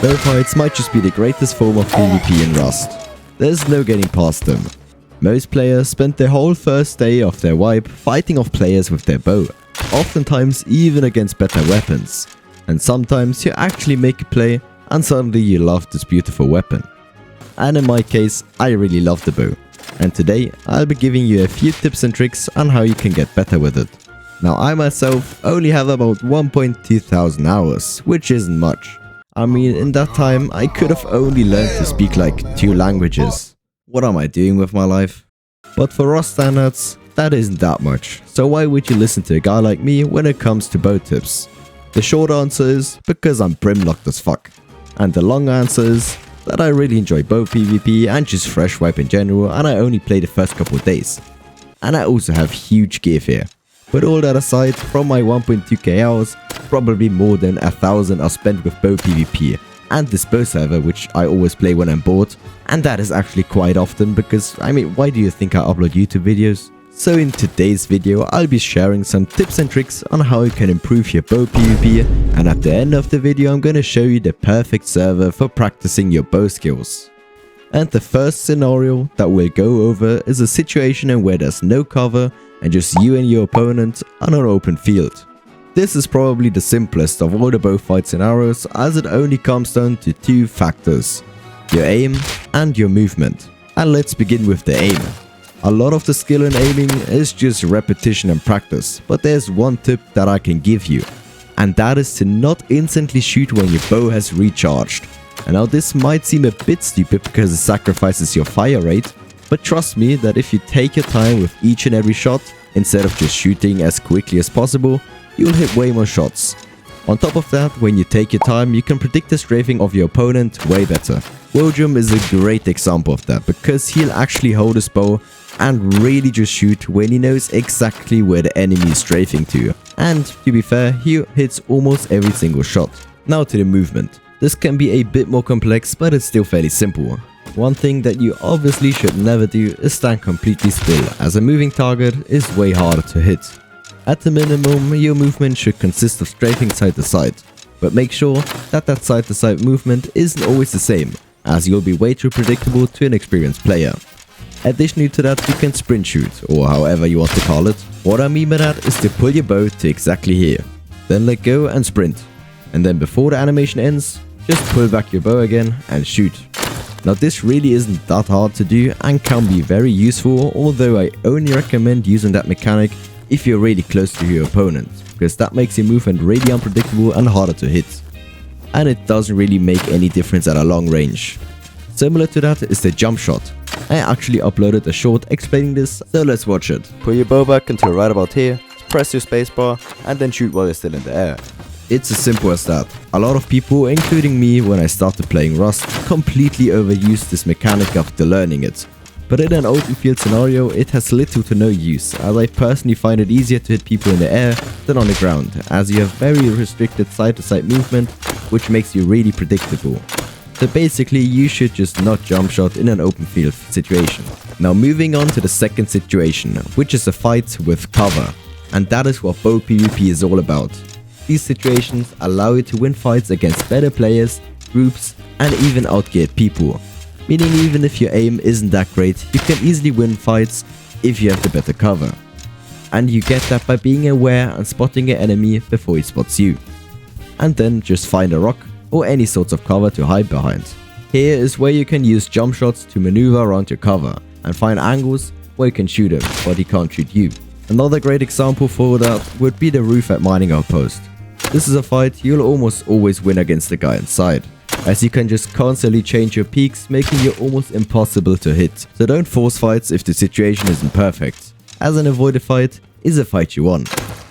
Bow fights might just be the greatest form of PvP in Rust. There's no getting past them. Most players spend their whole first day of their wipe fighting off players with their bow, oftentimes even against better weapons. And sometimes you actually make a play and suddenly you love this beautiful weapon. And in my case, I really love the bow. And today, I'll be giving you a few tips and tricks on how you can get better with it. Now I myself only have about 1,200 hours, which isn't much. I mean, in that time, I could have only learned to speak like 2 languages. What am I doing with my life? But for Rust standards, that isn't that much. So why would you listen to a guy like me when it comes to bow tips? The short answer is because I'm brimlocked as fuck. And the long answer is that I really enjoy bow PvP and just fresh wipe in general, and I only play the first couple of days. And I also have huge gear fear. But all that aside, from my 1.2k hours, probably more than 1,000 are spent with bow PvP and this bow server, which I always play when I'm bored. And that is actually quite often because, I mean, why do you think I upload YouTube videos? So in today's video, I'll be sharing some tips and tricks on how you can improve your bow PvP, and at the end of the video I'm gonna show you the perfect server for practicing your bow skills. And the first scenario that we'll go over is a situation in where there's no cover and just you and your opponent on an open field. This is probably the simplest of all the bow fight scenarios, as it only comes down to 2 factors: your aim and your movement. And let's begin with the aim. A lot of the skill in aiming is just repetition and practice, but there's one tip that I can give you, and that is to not instantly shoot when your bow has recharged. And now this might seem a bit stupid because it sacrifices your fire rate, but trust me that if you take your time with each and every shot, instead of just shooting as quickly as possible, you'll hit way more shots. On top of that, when you take your time, you can predict the strafing of your opponent way better. Wojum is a great example of that, because he'll actually hold his bow and really just shoot when he knows exactly where the enemy is strafing to. And to be fair, he hits almost every single shot. Now to the movement. This can be a bit more complex, but it's still fairly simple. One thing that you obviously should never do is stand completely still, as a moving target is way harder to hit. At the minimum, your movement should consist of strafing side to side, but make sure that that side to side movement isn't always the same, as you'll be way too predictable to an experienced player. Additionally to that, you can sprint shoot, or however you want to call it. What I mean by that is to pull your bow to exactly here, then let go and sprint, and then before the animation ends, just pull back your bow again and shoot. Now this really isn't that hard to do and can be very useful, although I only recommend using that mechanic if you're really close to your opponent, because that makes your movement really unpredictable and harder to hit. And it doesn't really make any difference at a long range. Similar to that is the jump shot. I actually uploaded a short explaining this, so let's watch it. Pull your bow back until right about here, press your spacebar, and then shoot while you're still in the air. It's as simple as that. A lot of people, including me when I started playing Rust, completely overused this mechanic after learning it. But in an open field scenario, it has little to no use, as I personally find it easier to hit people in the air than on the ground, as you have very restricted side-to-side movement, which makes you really predictable. So basically, you should just not jump shot in an open field situation. Now moving on to the second situation, which is a fight with cover. And that is what bow PvP is all about. These situations allow you to win fights against better players, groups, and even outgeared people. Meaning even if your aim isn't that great, you can easily win fights if you have the better cover. And you get that by being aware and spotting an enemy before he spots you. And then just find a rock or any sorts of cover to hide behind. Here is where you can use jump shots to maneuver around your cover and find angles where you can shoot him, but he can't shoot you. Another great example for that would be the roof at Mining Outpost. This is a fight you'll almost always win against the guy inside, as you can just constantly change your peaks, making you almost impossible to hit. So don't force fights if the situation isn't perfect, as an avoided fight is a fight you won.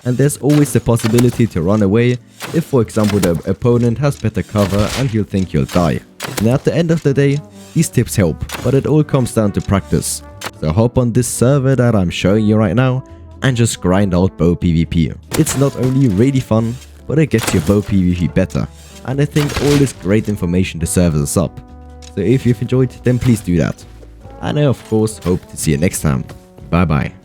And there's always the possibility to run away if, for example, the opponent has better cover and you'll think you'll die. And at the end of the day, these tips help, but it all comes down to practice. So hop on this server that I'm showing you right now and just grind out bow PvP. It's not only really fun, but it gets your bow PvP better. And I think all this great information deserves us up. So if you've enjoyed, then please do that. And I of course hope to see you next time. Bye bye.